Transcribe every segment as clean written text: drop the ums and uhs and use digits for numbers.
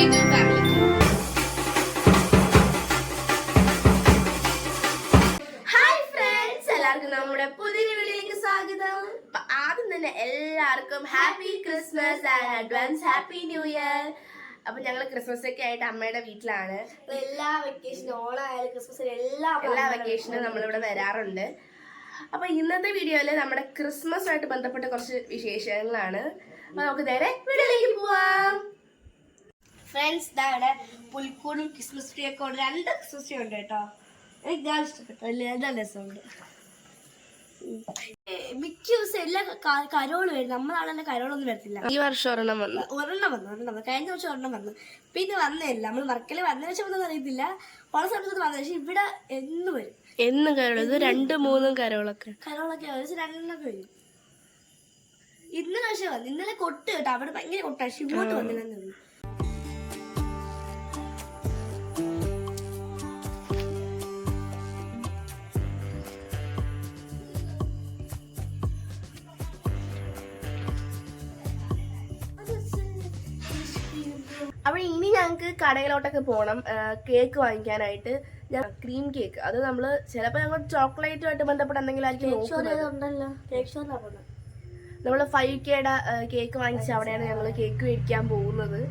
YouTube family. Hi friends, എല്ലാവർക്കും നമ്മുടെ പുതിയ വീഡിയോയിലേക്ക് സ്വാഗതം. ആദ്യം തന്നെ എല്ലാവർക്കും happy Christmas and advance happy new year. അപ്പൊ ഞങ്ങള് ക്രിസ്മസ് ഒക്കെ ആയിട്ട് അമ്മയുടെ വീട്ടിലാണ്. എല്ലാ വെക്കേഷനും, ഓണായാലും ക്രിസ്മസിന് എല്ലാ വെക്കേഷനും നമ്മളിവിടെ വരാറുണ്ട്. അപ്പൊ ഇന്നത്തെ വീഡിയോയില് നമ്മുടെ ക്രിസ്മസുമായിട്ട് ബന്ധപ്പെട്ട കുറച്ച് വിശേഷങ്ങളാണ്. അപ്പൊ നമുക്ക് നേരെ വീഡിയോയിലേക്ക് പോവാം. ഫ്രണ്ട്സ്, ഇവിടെ പുൽക്കൂടും ക്രിസ്മസ് ട്രീ ഒക്കെ ഉണ്ട്. 2 ക്രിസ്മസ് ട്രീ ഉണ്ട് കേട്ടോ. എനിക്ക് ഞാൻ ഇഷ്ടപ്പെട്ടു. നല്ല രസമുണ്ട്. മിക്ക ദിവസം എല്ലാ കരോള് വരും. നമ്മളാണെന്നെ കരോളൊന്നും വരത്തില്ല. ഈ വർഷം ഒരെണ്ണം വന്നു. കഴിഞ്ഞ വർഷം ഒരെണ്ണം വന്നു. പിന്നെ വന്നില്ല. നമ്മൾ വർക്കല് വന്ന വെച്ചാൽ ഒന്നും അറിയത്തില്ല. പല സമയത്ത് വന്നത്. പക്ഷെ ഇവിടെ എന്നും വരും. എന്നും കരോൾ. ഇത് 2-3 കരോളൊക്കെ 2 വരും. ഇന്നലെ പക്ഷെ വന്നു. ഇന്നലെ കൊട്ട് കേട്ടോ. അവിടെ ഭയങ്കര കൊട്ടാ. പക്ഷെ ഇങ്ങോട്ട് വന്നില്ലെന്ന് തോന്നുന്നു. അപ്പൊ ഇനി ഞങ്ങക്ക് കടയിലോട്ടൊക്കെ പോണം കേക്ക് വാങ്ങിക്കാനായിട്ട്. ക്രീം കേക്ക്, അത് നമ്മള് ചിലപ്പോ ഞങ്ങൾ ചോക്ലേറ്റുമായിട്ട് ബന്ധപ്പെട്ട എന്തെങ്കിലും ആയിരിക്കും നമ്മള് 5Kയുടെ കേക്ക് വാങ്ങിച്ച് അവിടെയാണ് ഞങ്ങള് കേക്ക് മേടിക്കാൻ പോകുന്നത്.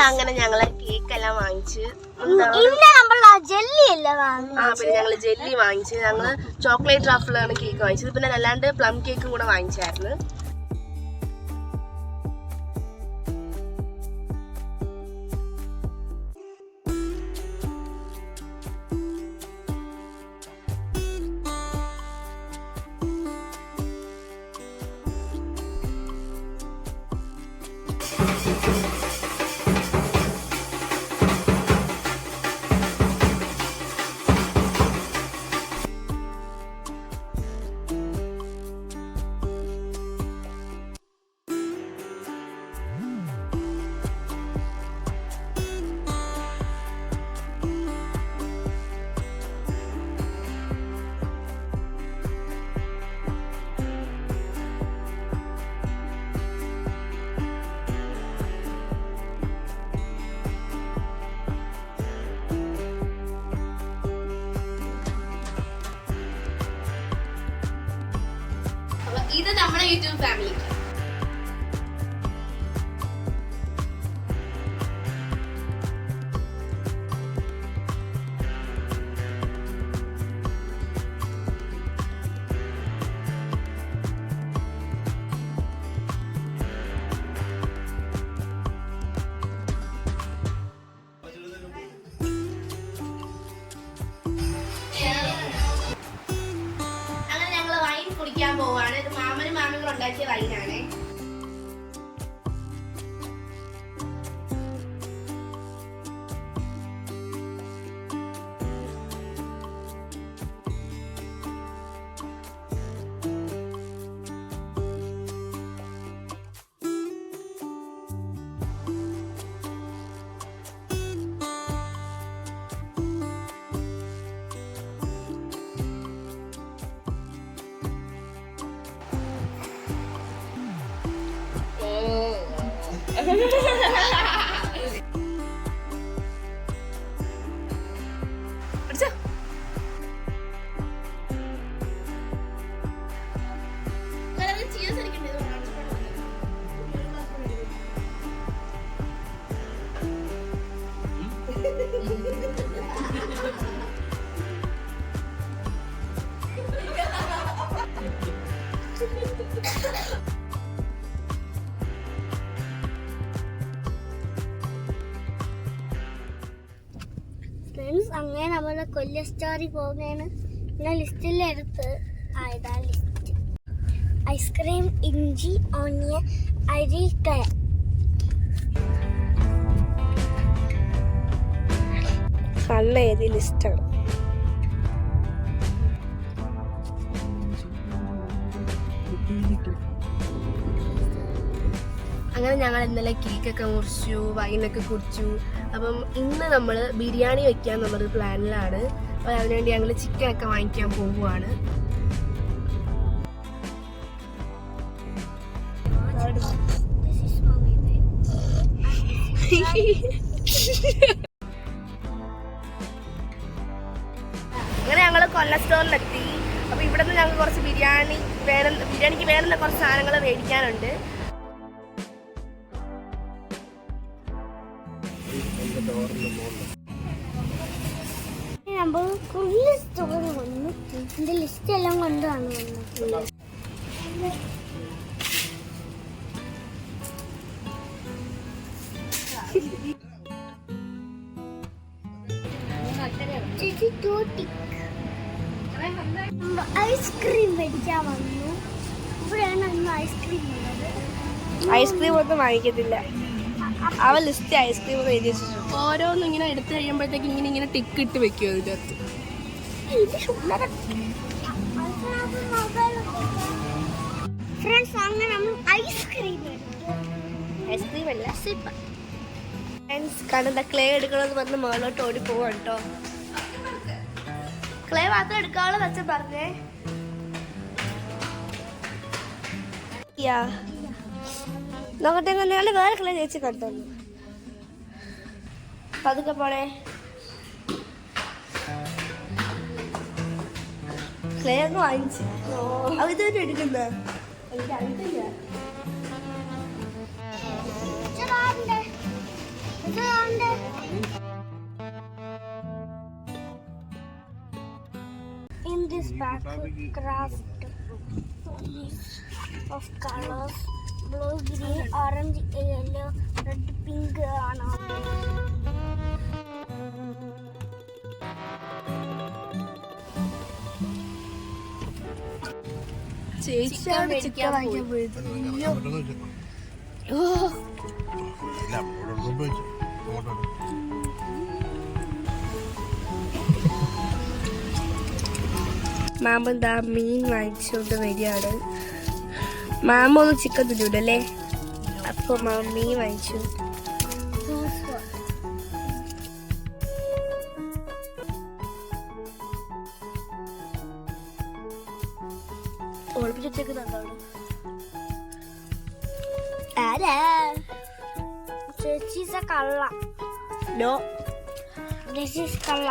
അങ്ങനെ ഞങ്ങള് കേക്ക് എല്ലാം വാങ്ങിച്ച് പിന്നെ ഞങ്ങള് ജെല്ലി വാങ്ങിച്ച്. ഞങ്ങള് ചോക്ലേറ്റ് റഫിളാണ് കേക്ക് വാങ്ങിച്ചത്. പിന്നെ അല്ലാണ്ട് പ്ലം കേക്കും കൂടെ വാങ്ങിച്ചായിരുന്നു. ഇത് നമ്മുടെ യൂട്യൂബ് ഫാമിലി. അങ്ങനെ ഞങ്ങള് വൈൻ കുടിക്കാൻ പോവാണ്. ഇത് മാമനും മാമികളും ഉണ്ടാക്കിയ വൈനാണ്. ഫ്രണ്ട്സ്, അങ്ങനെ നമ്മള് കൊല്ല സ്റ്റോറി പോകുന്നതാണ്. ഞാൻ ലിസ്റ്റിലെടുത്ത് ആയതാ ലിസ്റ്റ്. ഐസ്ക്രീം, ഇഞ്ചി, ഓണിയൻ, അരി, കയ. കണ്ണ എഴുതി ലിസ്റ്റാണ്. അങ്ങനെ ഞങ്ങൾ ഇന്നലെ കേക്കൊക്കെ മുറിച്ചു, വൈനൊക്കെ കുടിച്ചു. അപ്പം ഇന്ന് നമ്മൾ ബിരിയാണി വെക്കാൻ നമ്മളൊരു പ്ലാനിലാണ്. അപ്പോൾ അതിനുവേണ്ടി ഞങ്ങൾ ചിക്കനൊക്കെ വാങ്ങിക്കാൻ പോവുകയാണ്. അങ്ങനെ ഞങ്ങൾ കൊല്ലം സ്റ്റോറിലെത്തി. അപ്പോൾ ഇവിടെ നിന്ന് ഞങ്ങൾക്ക് കുറച്ച് ബിരിയാണിക്ക് വേണ്ടുന്ന കുറച്ച് സാധനങ്ങൾ മേടിക്കാനുണ്ട്. ലിസ്റ്റ് എല്ലാം കൊണ്ടാണ് ഐസ്ക്രീം മേടിക്കാൻ വന്നു. ഇവിടെയാണ് ഐസ്ക്രീം ഉള്ളത്. ഐസ്ക്രീം ഒന്നും വാങ്ങിക്കത്തില്ല. അവ ലിസ്റ്റ് ഐസ്ക്രീം എഴുതി വെച്ചിട്ടുണ്ട്. ഓരോന്നും ഇങ്ങനെ എടുത്തു കഴിയുമ്പോഴത്തേക്ക് ഇങ്ങനെ ടിക്ക് ഇട്ട് വെക്കും അതിൻ്റെ അകത്ത്. ഫ്രണ്ട്സ് അങ്ങനെ നമ്മൾ ഐസ്ക്രീം അല്ല ഫ്രണ്ട്സ് കണ്ട ക്ലേ എടുക്കണമെന്ന് പറഞ്ഞ് മുകളിലോട്ട് ഓടി പോവാ കേട്ടോ. ക്ലേ മാത്രം എടുക്കാനുള്ള അച്ഛൻ പറഞ്ഞേ. നോക്കട്ടെ, നിങ്ങളുടെ വേറെ ക്ലേ ചേച്ചി കണ്ടോ? പതുക്കെ പോണേ. ക്ലേ ഒക്കെ വാങ്ങിച്ചു. ഇതൊക്കെ എടുക്കുന്ന in this bag craft of colors blue, green, orange, yellow, red, pink ആണ്. ചേച്ചിയാണ് ചിക്കൻ വാങ്ങിക്കാൻ പോയത്. മാമ എന്താ മീൻ വാങ്ങിച്ചുകൊണ്ട് വരികയാണ്. മാമ ഒന്നും ചിക്കൻ തിന്നൂലല്ലേ, അപ്പൊ മാമ മീൻ വാങ്ങിച്ചു. ഒളിപ്പിച്ചേക്കുന്നുണ്ടോ? ആരാ ചേച്ചീസ കള്ള? നോ, ദിസ് ഈസ് കള്ള.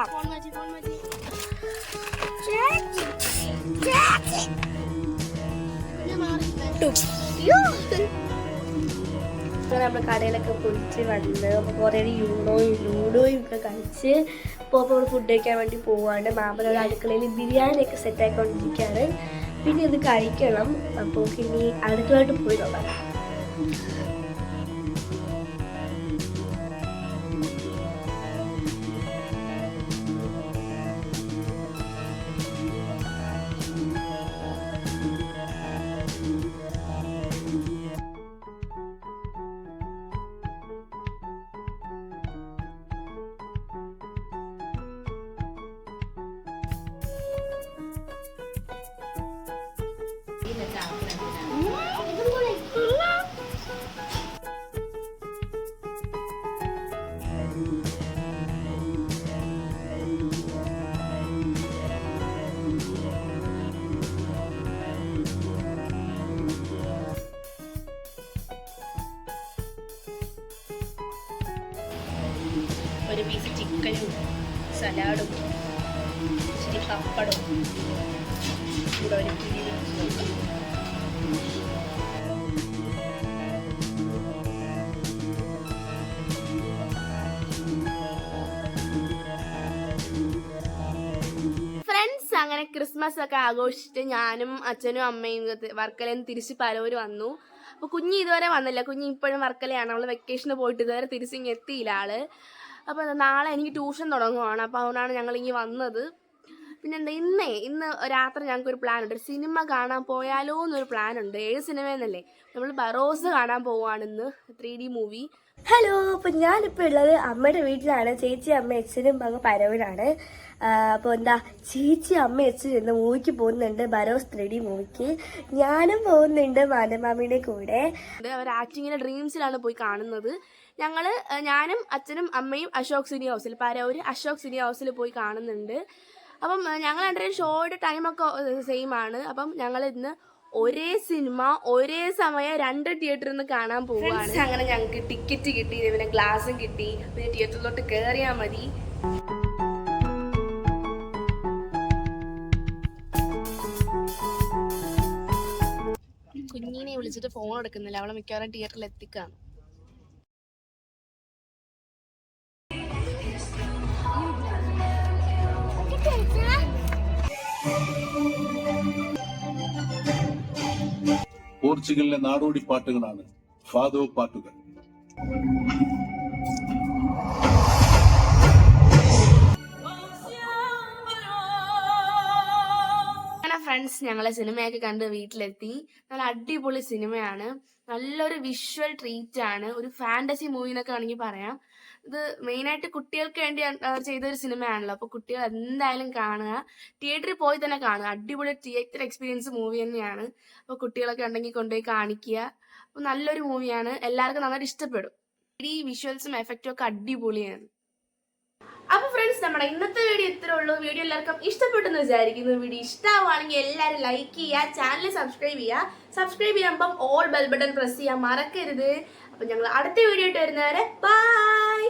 നമ്മൾ കടയിലൊക്കെ പൊളിച്ച് വന്ന് കുറേ ലൂഡോയും ഒക്കെ കഴിച്ച് ഇപ്പോൾ ഫുഡ് കഴിക്കാൻ വേണ്ടി പോവാണ്. മാമനോട് അടുക്കളയിൽ ബിരിയാണിയൊക്കെ സെറ്റായിക്കൊണ്ടിരിക്കുകയാണ്. പിന്നെ ഇത് കഴിക്കണം. അപ്പോൾ ഇനി അടുക്കളയായിട്ട് പോയി നോക്കാം. ഒരു പീസ് ചിക്കനും സലാഡും ഇച്ചിരി പപ്പടവും കൂടെ ഒരു പിടി വെച്ച് ഫ്രണ്ട്സ് അങ്ങനെ ക്രിസ്മസ് ഒക്കെ ആഘോഷിച്ചിട്ട് ഞാനും അച്ഛനും അമ്മയും വർക്കലയിൽ നിന്ന് തിരിച്ച് പലവരും വന്നു. അപ്പോൾ കുഞ്ഞ് ഇതുവരെ വന്നില്ല. കുഞ്ഞ് ഇപ്പോഴും വർക്കലയാണ്. അവൾ വെക്കേഷന് പോയിട്ട് ഇതുവരെ തിരിച്ചിങ്ങ് എത്തിയില്ല ആള്. അപ്പോൾ നാളെ എനിക്ക് ട്യൂഷൻ തുടങ്ങുവാണ്. അപ്പോൾ അതുകൊണ്ടാണ് ഞങ്ങളിങ്ങി വന്നത്. പിന്നെ എന്താ ഇന്ന് രാത്രി ഞങ്ങൾക്കൊരു പ്ലാനുണ്ട്. ഒരു സിനിമ കാണാൻ പോയാലോ എന്നൊരു പ്ലാനുണ്ട്. 7 സിനിമയെന്നല്ലേ, നമ്മൾ ബറോസ് കാണാൻ പോവുകയാണ് ഇന്ന്, 3D മൂവി. ഹലോ, അപ്പം ഞാനിപ്പോൾ ഉള്ളത് അമ്മയുടെ വീട്ടിലാണ്. ചേച്ചി അമ്മ അച്ഛനും അങ്ങ് പരവനാണ്. അപ്പോൾ എന്താ, ചേച്ചി അമ്മ അച്ഛനും ഇന്ന് മൂവിക്ക് പോകുന്നുണ്ട്, ബരോസ് 3D മൂവിക്ക്. ഞാനും പോകുന്നുണ്ട് മാനമാമിയുടെ കൂടെ. അവർ ആക്ടിങ്ങിന്റെ ഡ്രീംസിലാണ് പോയി കാണുന്നത്. ഞാനും അച്ഛനും അമ്മയും അശോക് സിനി ഹൗസിൽ, പരവൂർ അശോക് സിനി ഹൗസിൽ പോയി കാണുന്നുണ്ട്. അപ്പം ഞങ്ങൾ രണ്ടുപേരും ഷോയുടെ ടൈമൊക്കെ സെയിം ആണ്. അപ്പം ഞങ്ങൾ ഇന്ന് ഒരേ സിനിമ ഒരേ സമയം 2 തിയേറ്ററിൽ നിന്ന് കാണാൻ പോവുകയാണ്. അങ്ങനെ ഞങ്ങൾക്ക് ടിക്കറ്റ് കിട്ടി, പിന്നെ ഗ്ലാസും കിട്ടി, പിന്നെ തിയേറ്ററിലോട്ട് കയറിയാൽ മതി. കുഞ്ഞിനെ വിളിച്ചിട്ട് ഫോൺ എടുക്കുന്നില്ല, അവളെ മിക്കവാറും തിയേറ്ററിൽ എത്തിക്കാം. പോർച്ചുഗലിലെ നാടോടി പാട്ടുകളാണ് ഫാദോ പാട്ടുകൾ. അങ്ങനെ ഫ്രണ്ട്സ്, ഞങ്ങളെ സിനിമയൊക്കെ കണ്ട് വീട്ടിലെത്തി. നല്ല അടിപൊളി സിനിമയാണ്, നല്ലൊരു വിഷ്വൽ ട്രീറ്റ് ആണ്, ഒരു ഫാന്റസി മൂവി എന്നൊക്കെ വേണമെങ്കിൽ പറയാം. ഇത് മെയിനായിട്ട് കുട്ടികൾക്ക് വേണ്ടി ചെയ്തൊരു സിനിമയാണല്ലോ, അപ്പോൾ കുട്ടികൾ എന്തായാലും കാണുക, തിയേറ്ററിൽ പോയി തന്നെ കാണുക. അടിപൊളി തിയേറ്റർ എക്സ്പീരിയൻസ് മൂവി തന്നെയാണ്. അപ്പോൾ കുട്ടികളൊക്കെ ഉണ്ടെങ്കിൽ കൊണ്ടുപോയി കാണിക്കുക. അപ്പോൾ നല്ലൊരു മൂവിയാണ്, എല്ലാവർക്കും നന്നായിട്ട് ഇഷ്ടപ്പെടും. ഈ വിഷ്വൽസും എഫക്റ്റും ഒക്കെ അടിപൊളിയാണ്. അപ്പൊ ഫ്രണ്ട്സ്, നമ്മുടെ ഇന്നത്തെ വീഡിയോ ഇത്രേ ഉള്ളൂ. വീഡിയോ എല്ലാവർക്കും ഇഷ്ടപ്പെട്ടെന്ന് വിചാരിക്കുന്നു. വീഡിയോ ഇഷ്ടമാണെങ്കിൽ എല്ലാവരും ലൈക്ക് ചെയ്യുക, ചാനൽ സബ്സ്ക്രൈബ് ചെയ്യുക. സബ്സ്ക്രൈബ് ചെയ്യുമ്പം ഓൾ ബെൽ ബട്ടൺ പ്രസ് ചെയ്യാൻ മറക്കരുത്. അപ്പൊ ഞങ്ങൾ അടുത്ത വീഡിയോ ആയിട്ട് വരുന്നവരെ ബൈ.